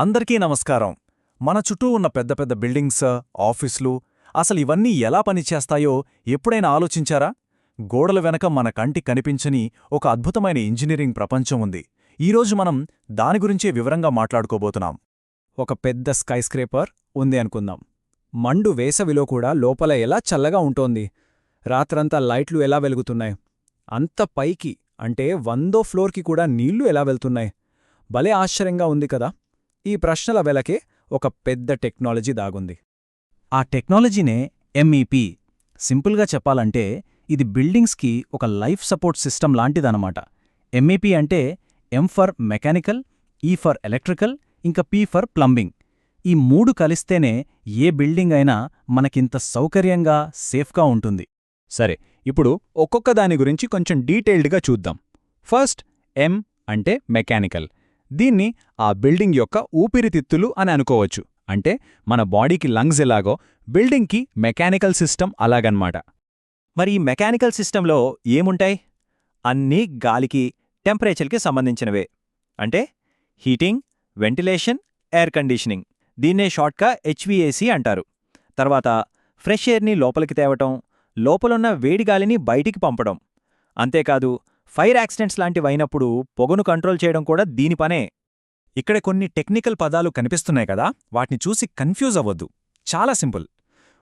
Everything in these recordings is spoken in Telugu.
అందరికీ నమస్కారం. మన చుట్టూ ఉన్న పెద్ద పెద్ద బిల్డింగ్స్, ఆఫీసులు అసలు ఇవన్నీ ఎలా పనిచేస్తాయో ఎప్పుడైనా ఆలోచించారా? గోడల వెనక మన కంటి కనిపించని ఒక అద్భుతమైన ఇంజనీరింగ్ ప్రపంచం ఉంది. ఈరోజు మనం దాని గురించే వివరంగా మాట్లాడుకోబోతున్నాం. ఒక పెద్ద స్కైస్క్రేపర్ ఉంది అనుకుందాం. మండు వేసవిలో కూడా లోపల ఎలా చల్లగా ఉంటోంది. రాత్రంతా లైట్లు ఎలా వెలుగుతున్నాయి. అంత పైకి అంటే 100వ ఫ్లోర్కి కూడా నీళ్లు ఎలా వెళ్తున్నాయి. భలే ఆశ్చర్యంగా ఉంది కదా. ఈ ప్రశ్నల వెలకే ఒక పెద్ద టెక్నాలజీ దాగుంది. ఆ టెక్నాలజీనే ఎంఈపీ. సింపుల్గా చెప్పాలంటే ఇది బిల్డింగ్స్కి ఒక లైఫ్ సపోర్ట్ సిస్టమ్ లాంటిదన్నమాట. ఎంఈపీ అంటే ఎం ఫర్ మెకానికల్, ఈ ఫర్ ఎలక్ట్రికల్, ఇంకా పీ ఫర్ ప్లంబింగ్. ఈ మూడు కలిస్తేనే ఏ బిల్డింగ్ అయినా మనకింత సౌకర్యంగా, సేఫ్గా ఉంటుంది. సరే, ఇప్పుడు ఒక్కొక్క దాని గురించి కొంచెం డీటెయిల్డ్గా చూద్దాం. ఫస్ట్ ఎం అంటే మెకానికల్. దీన్ని ఆ బిల్డింగ్ యొక్క ఊపిరితిత్తులు అని అనుకోవచ్చు. అంటే మన బాడీకి లంగ్స్ ఎలాగో బిల్డింగ్కి మెకానికల్ సిస్టమ్ అలాగన్మాట. మరి ఈ మెకానికల్ సిస్టంలో ఏముంటాయి? అన్నీ గాలికి, టెంపరేచర్కి సంబంధించినవే. అంటే హీటింగ్, వెంటిలేషన్, ఎయిర్ కండిషనింగ్. దీన్నే షార్ట్గా హెచ్వీఏసీ అంటారు. తర్వాత ఫ్రెష్ ఎయిర్ని లోపలికి తేవటం, లోపలున్న వేడిగాలిని బయటికి పంపడం. అంతేకాదు ఫైర్ యాక్సిడెంట్స్ లాంటివైనప్పుడు పొగను కంట్రోల్ చేయడం కూడా దీని పనే. ఇక్కడ కొన్ని టెక్నికల్ పదాలు కనిపిస్తున్నాయి కదా, వాటిని చూసి కన్ఫ్యూజ్ అవ్వద్దు. చాలా సింపుల్.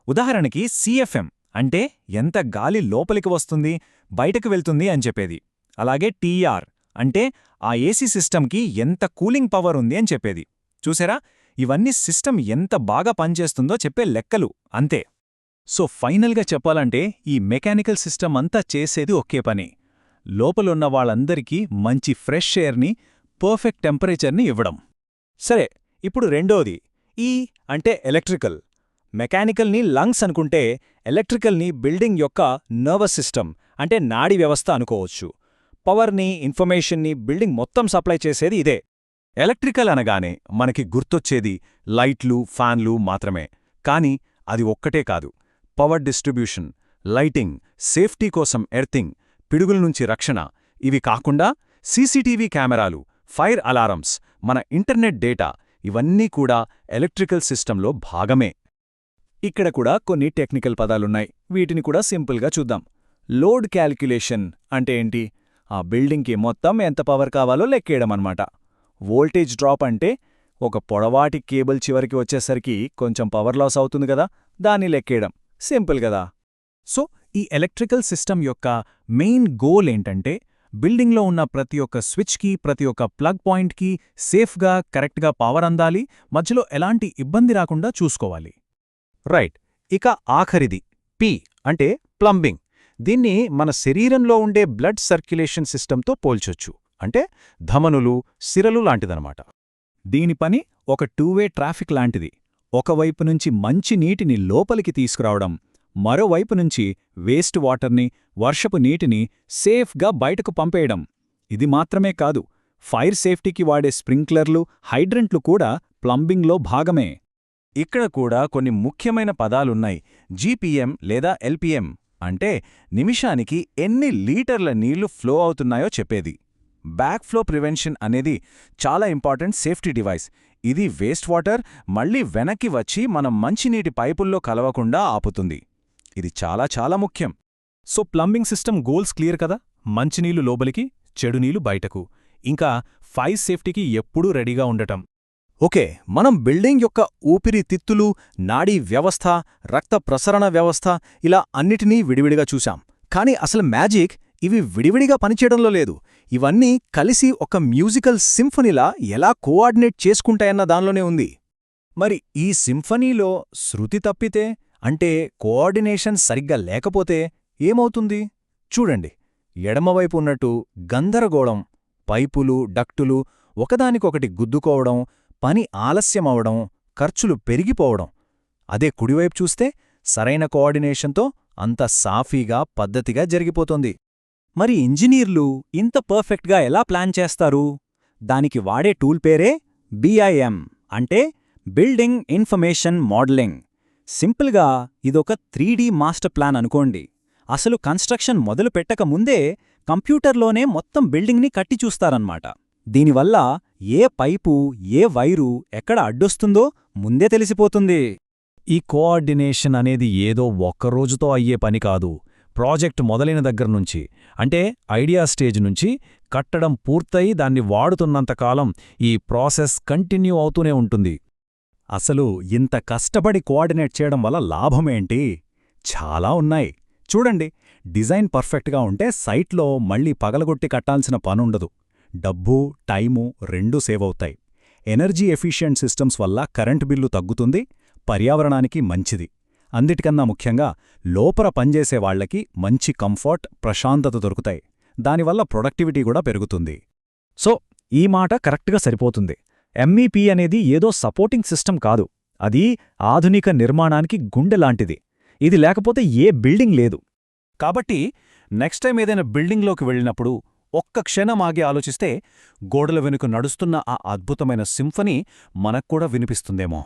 ఉదాహరణకి సిఎఫ్ఎం అంటే ఎంత గాలి లోపలికి వస్తుంది, బయటకు వెళ్తుంది అని చెప్పేది. అలాగే టీఆర్ అంటే ఆ ఏసీ సిస్టమ్కి ఎంత కూలింగ్ పవర్ ఉంది అని చెప్పేది. చూసారా, ఇవన్నీ సిస్టమ్ ఎంత బాగా పనిచేస్తుందో చెప్పే లెక్కలు అంతే. సో ఫైనల్గా చెప్పాలంటే ఈ మెకానికల్ సిస్టమ్ అంతా చేసేది ఒకే పని. లోపలున్న వాళ్ళందరికీ మంచి ఫ్రెష్ ఎయిర్ని, పర్ఫెక్ట్ టెంపరేచర్ని ఇవ్వడం. సరే, ఇప్పుడు రెండోది ఈ అంటే ఎలక్ట్రికల్. మెకానికల్ని లంగ్స్ అనుకుంటే ఎలక్ట్రికల్ని బిల్డింగ్ యొక్క నర్వస్ సిస్టమ్ అంటే నాడీ వ్యవస్థ అనుకోవచ్చు. పవర్ని, ఇన్ఫర్మేషన్ని బిల్డింగ్ మొత్తం సప్లై చేసేది ఇదే. ఎలక్ట్రికల్ అనగానే మనకి గుర్తొచ్చేది లైట్లు, ఫ్యాన్లు మాత్రమే. కానీ అది ఒక్కటే కాదు. పవర్ డిస్ట్రిబ్యూషన్, లైటింగ్, సేఫ్టీ కోసం ఎర్తింగ్, పిడుగుల నుంచి రక్షణ, ఇవి కాకుండా సీసీటీవీ కెమెరాలు, ఫైర్ అలారమ్స్, మన ఇంటర్నెట్ డేటా, ఇవన్నీ కూడా ఎలక్ట్రికల్ సిస్టంలో భాగమే. ఇక్కడ కూడా కొన్ని టెక్నికల్ పదాలున్నాయి. వీటిని కూడా సింపుల్గా చూద్దాం. లోడ్ క్యాల్క్యులేషన్ అంటే ఏంటి? ఆ బిల్డింగ్కి మొత్తం ఎంత పవర్ కావాలో లెక్కేయడమన్నమాట. వోల్టేజ్ డ్రాప్ అంటే ఒక పొడవాటి కేబుల్ చివరికి వచ్చేసరికి కొంచెం పవర్ లాస్ అవుతుంది కదా, దాన్ని లెక్కేయడం. సింపుల్ కదా. సో ఈ ఎలక్ట్రికల్ సిస్టమ్ యొక్క మెయిన్ గోల్ ఏంటంటే బిల్డింగ్లో ఉన్న ప్రతి ఒక్క స్విచ్కి, ప్రతి ఒక్క ప్లగ్ పాయింట్కి సేఫ్గా, కరెక్ట్గా పవర్ అందాలి, మధ్యలో ఎలాంటి ఇబ్బంది రాకుండా చూసుకోవాలి. రైట్. ఇక ఆఖరిది పి అంటే ప్లంబింగ్. దీన్ని మన శరీరంలో ఉండే బ్లడ్ సర్క్యులేషన్ సిస్టంతో పోల్చొచ్చు. అంటే ధమనులు, సిరలు లాంటిదనమాట. దీని పని ఒక టూవే ట్రాఫిక్ లాంటిది. ఒకవైపు నుంచి మంచి నీటిని లోపలికి తీసుకురావడం, మరోవైపు నుంచి వేస్ట్ వాటర్ని, వర్షపు నీటిని సేఫ్గా బయటకు పంపేయడం. ఇది మాత్రమే కాదు, ఫైర్ సేఫ్టీకి వాడే స్ప్రింక్లర్లు, హైడ్రెంట్లు కూడా ప్లంబింగ్లో భాగమే. ఇక్కడ కూడా కొన్ని ముఖ్యమైన పదాలున్నాయి. జీపీఎం లేదా ఎల్పీఎం అంటే నిమిషానికి ఎన్ని లీటర్ల నీళ్లు ఫ్లో అవుతున్నాయో చెప్పేది. బ్యాక్ ఫ్లో ప్రివెన్షన్ అనేది చాలా ఇంపార్టెంట్ సేఫ్టీ డివైస్. ఇది వేస్ట్ వాటర్ మళ్లీ వెనక్కి వచ్చి మనం మంచినీటి పైపుల్లో కలవకుండా ఆపుతుంది. ఇది చాలా చాలా ముఖ్యం. So plumbing system goals clear కదా. మంచినీళ్లు లోపలికి, చెడు నీళ్లు బయటకు, ఇంకా ఫైర్ సేఫ్టీకి ఎప్పుడూ రెడీగా ఉండటం. ఓకే, మనం బిల్డింగ్ యొక్క ఊపిరితిత్తులు, నాడీ వ్యవస్థ, రక్త ప్రసరణ వ్యవస్థ ఇలా అన్నిటినీ విడివిడిగా చూశాం. కానీ అసలు మ్యాజిక్ ఇవి విడివిడిగా పనిచేయడంలో లేదు. ఇవన్నీ కలిసి ఒక మ్యూజికల్ సింఫనీలా ఎలా కోఆర్డినేట్ చేసుకుంటాయన్న దానిలోనే ఉంది. మరి ఈ సింఫనీలో శృతి తప్పితే, అంటే కోఆర్డినేషన్ సరిగ్గా లేకపోతే ఏమవుతుంది? చూడండి, ఎడమవైపు ఉన్నట్టు గందరగోళం, పైపులు, డక్టులు ఒకదానికొకటి గుద్దుకోవడం, పని ఆలస్యమవడం, ఖర్చులు పెరిగిపోవడం. అదే కుడివైపు చూస్తే సరైన కోఆర్డినేషన్తో అంత సాఫీగా, పద్ధతిగా జరిగిపోతోంది. మరి ఇంజనీర్లు ఇంత పర్ఫెక్ట్గా ఎలా ప్లాన్ చేస్తారు? దానికి వాడే టూల్ పేరే BIM అంటే బిల్డింగ్ ఇన్ఫర్మేషన్ మోడలింగ్. సింపుల్గా ఇదొక 3D మాస్టర్ ప్లాన్ అనుకోండి. అసలు కన్స్ట్రక్షన్ మొదలు పెట్టక ముందే కంప్యూటర్లోనే మొత్తం బిల్డింగ్ని కట్టి చూస్తారన్నమాట. దీనివల్ల ఏ పైపు ఏ వైరు ఎక్కడ అడ్డొస్తుందో ముందే తెలిసిపోతుంది. ఈ కోఆర్డినేషన్ అనేది ఏదో ఒక్కరోజుతో అయ్యే పని కాదు. ప్రాజెక్ట్ మొదలైన దగ్గర్నుంచి, అంటే ఐడియా స్టేజ్ నుంచి కట్టడం పూర్తయి దాన్ని వాడుతున్నంతకాలం ఈ ప్రాసెస్ కంటిన్యూ అవుతూనే ఉంటుంది. అసలు ఇంత కష్టపడి కోఆర్డినేట్ చేయడం వల్ల లాభమేంటి? చాలా ఉన్నాయి. చూడండి, డిజైన్ పర్ఫెక్ట్గా ఉంటే సైట్లో మళ్ళీ పగలగొట్టి కట్టాల్సిన పనుండదు. డబ్బు, టైము రెండూ సేవ్ అవుతాయి. ఎనర్జీ ఎఫిషియెంట్ సిస్టమ్స్ వల్ల కరెంట్ బిల్లు తగ్గుతుంది, పర్యావరణానికి మంచిది. అన్నిటికన్నా ముఖ్యంగా లోపల పనిచేసే వాళ్లకి మంచి కంఫర్ట్, ప్రశాంతత దొరుకుతాయి. దానివల్ల ప్రొడక్టివిటీ కూడా పెరుగుతుంది. సో ఈ మాట కరెక్ట్గా సరిపోతుంది. ఎంఈపీ అనేది ఏదో సపోర్టింగ్ సిస్టమ్ కాదు, అది ఆధునిక నిర్మాణానికి గుండె లాంటిది. ఇది లేకపోతే ఏ బిల్డింగ్ లేదు. కాబట్టి నెక్స్ట్ టైం ఏదైనా బిల్డింగ్లోకి వెళ్ళినప్పుడు ఒక్క క్షణం ఆగి ఆలోచిస్తే గోడల వెనుక నడుస్తున్న ఆ అద్భుతమైన సింఫనీ మనక్కూడా వినిపిస్తుందేమో.